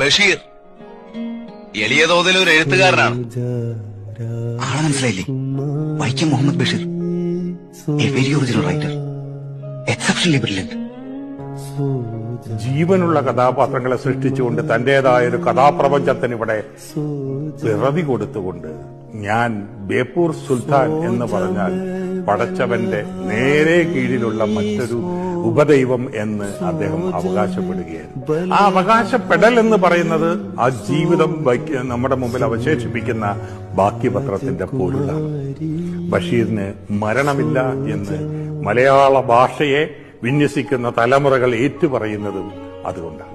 ബഷീർ എളിയ തോതിൽ ഒരു എഴുത്തുകാരനാണ്. ആളെ മനസ്സിലായില്ലേ? Vaikom Muhammad Basheer, a very original writer, exceptionally brilliant. ജീവനുള്ള കഥാപാത്രങ്ങളെ സൃഷ്ടിച്ചുകൊണ്ട് തന്റേതായ ഒരു കഥാപ്രപഞ്ചത്തിന് ഇവിടെ പിറവി കൊടുത്തുകൊണ്ട് ഞാൻ ബേപ്പൂർ സുൽത്താൻ എന്ന് പറഞ്ഞാൽ പടച്ചവന്റെ നേരെ കീഴിലുള്ള മറ്റൊരു ഉപദൈവം എന്ന് അദ്ദേഹം അവകാശപ്പെടുകയാണ്. ആ അവകാശപ്പെടൽ എന്ന് പറയുന്നത് ആ ജീവിതം നമ്മുടെ മുമ്പിൽ അവശേഷിപ്പിക്കുന്ന ബാക്കി പത്രത്തിന്റെ പോലുള്ളതാണ്. ബഷീറിന് മരണമില്ല എന്ന് മലയാള ഭാഷയെ വിന്യസിക്കുന്ന തലമുറകൾ ഏറ്റുപറയുന്നതും അതുകൊണ്ടാണ്.